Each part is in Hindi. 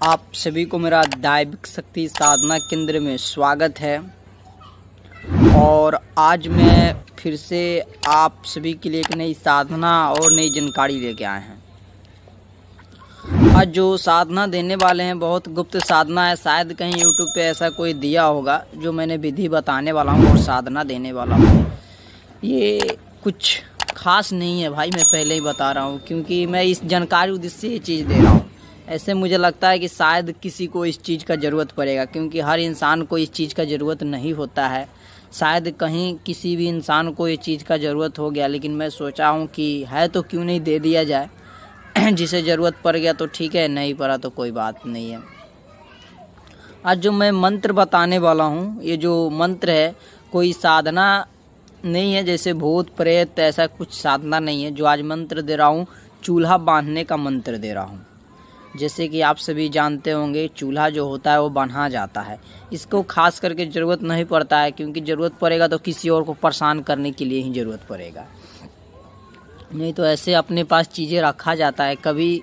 आप सभी को मेरा दैविक शक्ति साधना केंद्र में स्वागत है। और आज मैं फिर से आप सभी के लिए एक नई साधना और नई जानकारी लेके आए हैं। आज जो साधना देने वाले हैं बहुत गुप्त साधना है। शायद कहीं YouTube पे ऐसा कोई दिया होगा जो मैंने विधि बताने वाला हूँ और साधना देने वाला हूँ। ये कुछ खास नहीं है भाई, मैं पहले ही बता रहा हूँ, क्योंकि मैं इस जानकारी उद्देश्य से ये चीज़ दे रहा हूँ। ऐसे मुझे लगता है कि शायद किसी को इस चीज़ का ज़रूरत पड़ेगा, क्योंकि हर इंसान को इस चीज़ का ज़रूरत नहीं होता है। शायद कहीं किसी भी इंसान को इस चीज़ का ज़रूरत हो गया, लेकिन मैं सोचा हूँ कि है तो क्यों नहीं दे दिया जाए। जिसे ज़रूरत पड़ गया तो ठीक है, नहीं पड़ा तो कोई बात नहीं है। आज जो मैं मंत्र बताने वाला हूँ, ये जो मंत्र है कोई साधना नहीं है, जैसे भूत प्रेत ऐसा कुछ साधना नहीं है। जो आज मंत्र दे रहा हूँ चूल्हा बांधने का मंत्र दे रहा हूँ। जैसे कि आप सभी जानते होंगे चूल्हा जो होता है वो बांधा जाता है। इसको खास करके ज़रूरत नहीं पड़ता है, क्योंकि ज़रूरत पड़ेगा तो किसी और को परेशान करने के लिए ही ज़रूरत पड़ेगा, नहीं तो ऐसे अपने पास चीज़ें रखा जाता है। कभी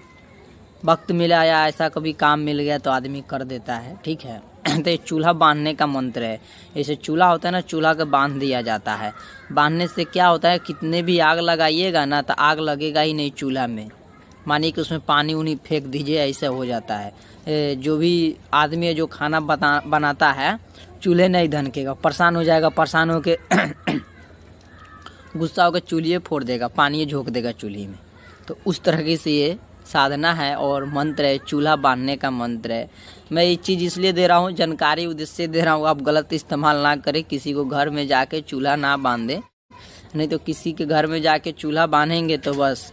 वक्त मिला या ऐसा कभी काम मिल गया तो आदमी कर देता है, ठीक है। तो ये चूल्हा बांधने का मंत्र है। जैसे चूल्हा होता है ना, चूल्हा को बांध दिया जाता है। बांधने से क्या होता है, कितने भी आग लगाइएगा ना तो आग लगेगा ही नहीं चूल्हा में। मानिए कि उसमें पानी उनी फेंक दीजिए, ऐसा हो जाता है। जो भी आदमी है जो खाना बनाता है चूल्हे नहीं धनकेगा, परेशान हो जाएगा, परेशान होके गुस्सा होकर चूल्हे फोड़ देगा, पानी झोंक देगा चूल्हे में। तो उस तरह से ये साधना है और मंत्र है, चूल्हा बांधने का मंत्र है। मैं ये चीज़ इसलिए दे रहा हूँ, जानकारी उद्देश्य से दे रहा हूँ। आप गलत इस्तेमाल ना करें, किसी को घर में जाके चूल्हा ना बांधे, नहीं तो किसी के घर में जाके चूल्हा बांधेंगे तो बस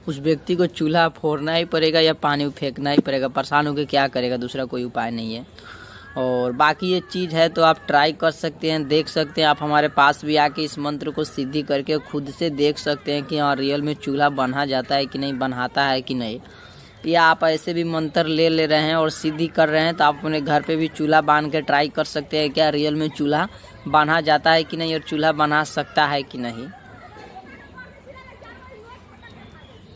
उस व्यक्ति को चूल्हा फोड़ना ही पड़ेगा या पानी फेंकना ही पड़ेगा। परेशान होकर क्या करेगा, दूसरा कोई उपाय नहीं है। और बाकी ये चीज़ है तो आप ट्राई कर सकते हैं, देख सकते हैं। आप हमारे पास भी आके इस मंत्र को सिद्धि करके खुद से देख सकते हैं कि हाँ रियल में चूल्हा बना जाता है कि नहीं, बनाता है कि नहीं। या आप ऐसे भी मंत्र ले रहे हैं और सिद्धि कर रहे हैं तो आप अपने घर पे भी चूल्हा बांध के ट्राई कर सकते हैं क्या रियल में चूल्हा बना जाता है कि नहीं और चूल्हा बना सकता है कि नहीं।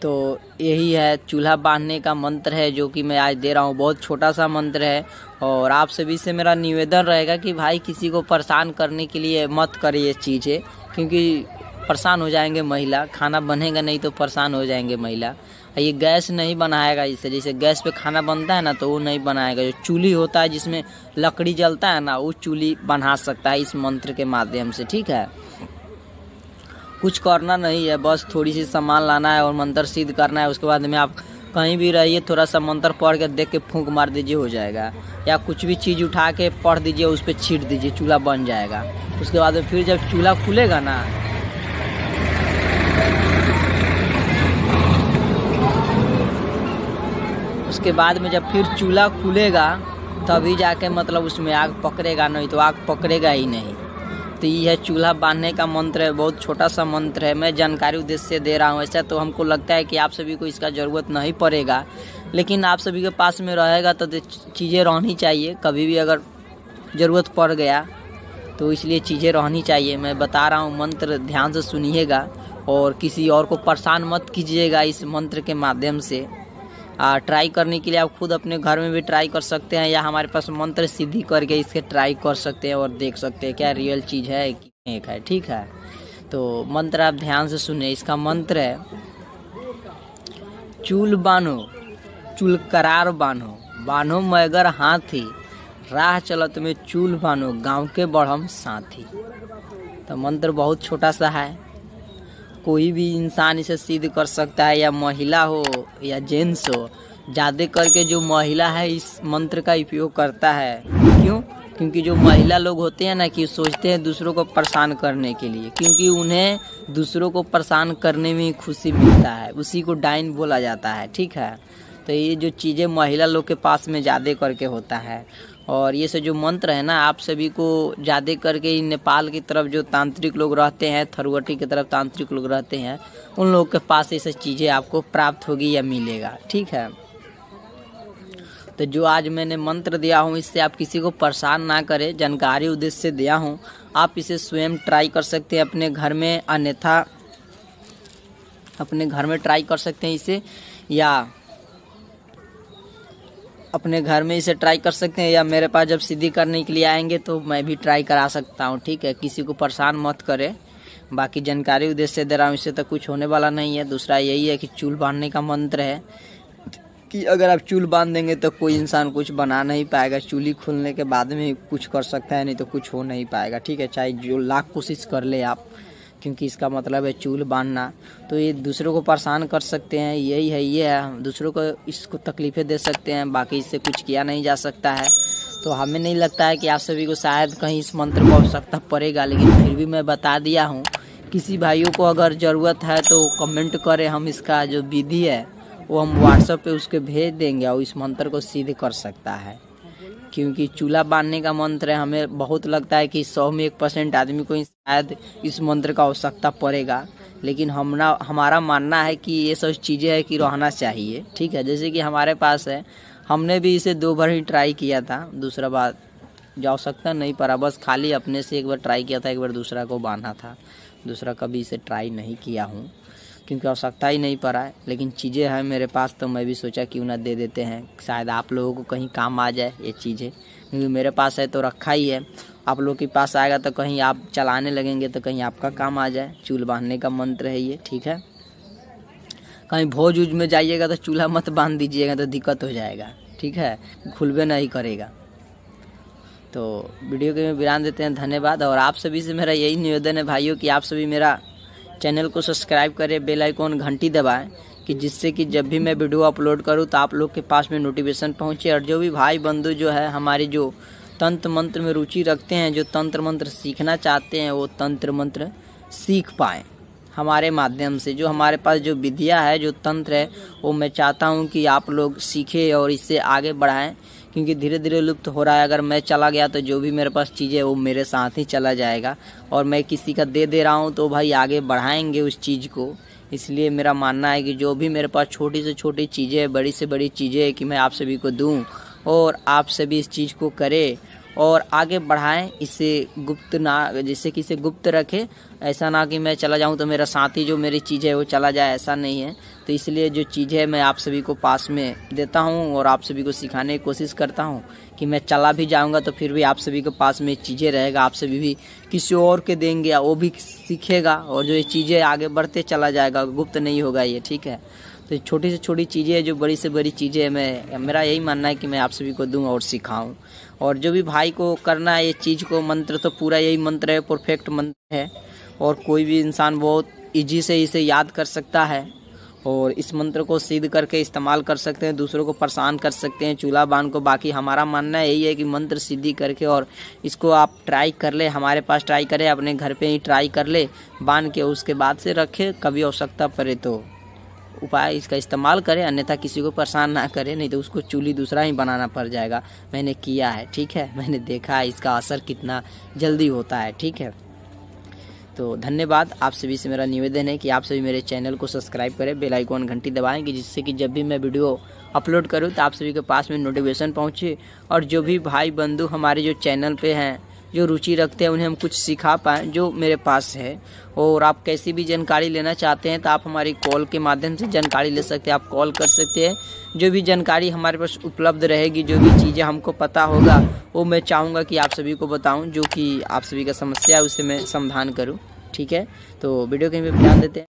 तो यही है चूल्हा बांधने का मंत्र है जो कि मैं आज दे रहा हूँ। बहुत छोटा सा मंत्र है और आप सभी से मेरा निवेदन रहेगा कि भाई किसी को परेशान करने के लिए मत करिए ये चीज़ें, क्योंकि परेशान हो जाएंगे महिला। खाना बनेगा नहीं तो परेशान हो जाएंगे महिला। ये गैस नहीं बनाएगा इससे, जैसे गैस पे खाना बनता है ना तो वो नहीं बनाएगा। जो चूल्ही होता है जिसमें लकड़ी जलता है ना, वो चूल्ही बना सकता है इस मंत्र के माध्यम से, ठीक है। कुछ करना नहीं है, बस थोड़ी सी सामान लाना है और मंत्र सिद्ध करना है। उसके बाद में आप कहीं भी रहिए, थोड़ा सा मंत्र पढ़ के देख के फूंक मार दीजिए, हो जाएगा। या कुछ भी चीज़ उठा के पढ़ दीजिए, उस पर छीट दीजिए, चूल्हा बन जाएगा। उसके बाद में फिर जब चूल्हा खुलेगा ना, उसके बाद में जब फिर चूल्हा खुलेगा तभी जाके मतलब उसमें आग पकड़ेगा, नहीं तो आग पकड़ेगा ही नहीं। तो ये है चूल्हा बांधने का मंत्र है। बहुत छोटा सा मंत्र है, मैं जानकारी उद्देश्य से दे रहा हूँ। ऐसा तो हमको लगता है कि आप सभी को इसका ज़रूरत नहीं पड़ेगा, लेकिन आप सभी के पास में रहेगा तो चीज़ें रहनी चाहिए। कभी भी अगर ज़रूरत पड़ गया तो इसलिए चीज़ें रहनी चाहिए। मैं बता रहा हूँ, मंत्र ध्यान से सुनिएगा और किसी और को परेशान मत कीजिएगा इस मंत्र के माध्यम से। ट्राई करने के लिए आप खुद अपने घर में भी ट्राई कर सकते हैं, या हमारे पास मंत्र सिद्धि करके इसके ट्राई कर सकते हैं और देख सकते हैं क्या रियल चीज़ है कि एक है, ठीक है। तो मंत्र आप ध्यान से सुने। इसका मंत्र है चूल बानो चूल करार बानो, बानो मगर हाथी, राह चलत में चूल बानो, गाँव के बढ़म साथी। तो मंत्र बहुत छोटा सा है, कोई भी इंसान इसे सिद्ध कर सकता है, या महिला हो या जेंट्स हो। ज़्यादा करके जो महिला है इस मंत्र का उपयोग करता है। क्यों? क्योंकि जो महिला लोग होते हैं ना कि सोचते हैं दूसरों को परेशान करने के लिए, क्योंकि उन्हें दूसरों को परेशान करने में खुशी मिलता है, उसी को डाइन बोला जाता है, ठीक है। तो ये जो चीज़ें महिला लोग के पास में ज़्यादा करके होता है। और ये से जो मंत्र है ना, आप सभी को ज़्यादा करके नेपाल की तरफ जो तांत्रिक लोग रहते हैं, थरुवटी की तरफ तांत्रिक लोग रहते हैं, उन लोगों के पास ये सब चीज़ें आपको प्राप्त होगी या मिलेगा, ठीक है। तो जो आज मैंने मंत्र दिया हूँ इससे आप किसी को परेशान ना करें, जानकारी उद्देश्य से दिया हूँ। आप इसे स्वयं ट्राई कर सकते हैं अपने घर में, अन्यथा अपने घर में ट्राई कर सकते हैं इसे, या अपने घर में इसे ट्राई कर सकते हैं, या मेरे पास जब सीधी करने के लिए आएंगे तो मैं भी ट्राई करा सकता हूँ। ठीक है, किसी को परेशान मत करे। बाकी जानकारी उद्देश्य से दे रहा हूँ, इससे तो कुछ होने वाला नहीं है। दूसरा यही है कि चूल बांधने का मंत्र है कि अगर आप चूल बांध देंगे तो कोई इंसान कुछ बना नहीं पाएगा। चूली खुलने के बाद में कुछ कर सकता है, नहीं तो कुछ हो नहीं पाएगा। ठीक है, चाहे जो लाख कोशिश कर ले आप, क्योंकि इसका मतलब है चूल बांधना। तो ये दूसरों को परेशान कर सकते हैं, यही है, ये है, दूसरों को इसको तकलीफ़ें दे सकते हैं। बाकी इससे कुछ किया नहीं जा सकता है। तो हमें नहीं लगता है कि आप सभी को शायद कहीं इस मंत्र को आवश्यकता पड़ेगा, लेकिन फिर भी मैं बता दिया हूँ। किसी भाइयों को अगर ज़रूरत है तो कमेंट करें, हम इसका जो विधि है वो हम व्हाट्सएप पे उसके भेज देंगे और इस मंत्र को सिद्ध कर सकता है। क्योंकि चूल्हा बांधने का मंत्र है, हमें बहुत लगता है कि 100 में 1% आदमी को शायद इस मंत्र का आवश्यकता पड़ेगा, लेकिन हमारा मानना है कि ये सब चीज़ें है कि रहना चाहिए। ठीक है, जैसे कि हमारे पास है, हमने भी इसे 2 बार ही ट्राई किया था, दूसरा बार जो आवश्यकता नहीं पड़ा, बस खाली अपने से एक बार ट्राई किया था, एक बार दूसरा को बांधा था। दूसरा कभी इसे ट्राई नहीं किया हूँ क्योंकि आवश्यकता ही नहीं पड़ा है। लेकिन चीज़ें हैं मेरे पास तो मैं भी सोचा क्यों ना दे देते हैं, शायद आप लोगों को कहीं काम आ जाए ये चीज़ें। क्योंकि मेरे पास है तो रखा ही है, आप लोग के पास आएगा तो कहीं आप चलाने लगेंगे तो कहीं आपका काम आ जाए। चूल बांधने का मंत्र है ये। ठीक है, कहीं भोज उज में जाइएगा तो चूल्हा मत बांध दीजिएगा, तो दिक्कत हो जाएगा। ठीक है, खुलबे नहीं करेगा। तो वीडियो के में विराम देते हैं, धन्यवाद। और आप सभी से मेरा यही निवेदन है भाइयों कि आप सभी मेरा चैनल को सब्सक्राइब करें, बेल आइकॉन घंटी दबाएं, कि जिससे कि जब भी मैं वीडियो अपलोड करूं तो आप लोग के पास में नोटिफिकेशन पहुंचे। और जो भी भाई बंधु जो है हमारी जो तंत्र मंत्र में रुचि रखते हैं, जो तंत्र मंत्र सीखना चाहते हैं, वो तंत्र मंत्र सीख पाएँ हमारे माध्यम से। जो हमारे पास जो विद्या है, जो तंत्र है, वो मैं चाहता हूँ कि आप लोग सीखें और इससे आगे बढ़ाएं, क्योंकि धीरे धीरे लुप्त हो रहा है। अगर मैं चला गया तो जो भी मेरे पास चीज़ें है वो मेरे साथ ही चला जाएगा, और मैं किसी का दे रहा हूँ तो भाई आगे बढ़ाएंगे उस चीज़ को। इसलिए मेरा मानना है कि जो भी मेरे पास छोटी से छोटी चीज़ें है, बड़ी से बड़ी चीज़ें है, कि मैं आप सभी को दूँ और आप सभी इस चीज़ को करें और आगे बढ़ाएं। इसे गुप्त ना, जैसे कि इसे गुप्त रखें, ऐसा ना कि मैं चला जाऊं तो मेरा साथी जो मेरी चीज़ है वो चला जाए, ऐसा नहीं है। तो इसलिए जो चीज़ है मैं आप सभी को पास में देता हूं और आप सभी को सिखाने की कोशिश करता हूं कि मैं चला भी जाऊंगा तो फिर भी आप सभी के पास में चीज़ें रहेगा, आप सभी भी किसी और के देंगे, वो भी सीखेगा और जो ये चीज़ें आगे बढ़ते चला जाएगा, गुप्त नहीं होगा ये। ठीक है, तो छोटी से छोटी चीज़ें, जो बड़ी से बड़ी चीज़ें, मेरा यही मानना है कि मैं आप सभी को दूं और सिखाऊं। और जो भी भाई को करना है ये चीज़ को, मंत्र तो पूरा यही मंत्र है, परफेक्ट मंत्र है, और कोई भी इंसान बहुत इजी से इसे याद कर सकता है और इस मंत्र को सिद्ध करके इस्तेमाल कर सकते हैं, दूसरों को परेशान कर सकते हैं चूल्हा बांध को। बाकी हमारा मानना यही है कि मंत्र सिद्धि करके और इसको आप ट्राई कर ले, हमारे पास ट्राई करें, अपने घर पे ही ट्राई कर ले बांध के, उसके बाद से रखे, कभी आवश्यकता पड़े तो उपाय इसका इस्तेमाल करें, अन्यथा किसी को परेशान ना करें, नहीं तो उसको चूल्ही दूसरा ही बनाना पड़ जाएगा। मैंने किया है, ठीक है, मैंने देखा है इसका असर कितना जल्दी होता है। ठीक है, तो धन्यवाद। आप सभी से मेरा निवेदन है कि आप सभी मेरे चैनल को सब्सक्राइब करें, बेल आइकॉन घंटी दबाएं, कि जिससे कि जब भी मैं वीडियो अपलोड करूं तो आप सभी के पास में नोटिफिकेशन पहुंचे। और जो भी भाई बंधु हमारे जो चैनल पे हैं, जो रुचि रखते हैं, उन्हें हम कुछ सिखा पाएँ जो मेरे पास है। और आप कैसी भी जानकारी लेना चाहते हैं तो आप हमारी कॉल के माध्यम से जानकारी ले सकते हैं, आप कॉल कर सकते हैं। जो भी जानकारी हमारे पास उपलब्ध रहेगी, जो भी चीज़ें हमको पता होगा, वो मैं चाहूँगा कि आप सभी को बताऊँ, जो कि आप सभी का समस्या है उससे मैं समाधान करूँ। ठीक है, तो वीडियो कहीं पे ध्यान देते हैं।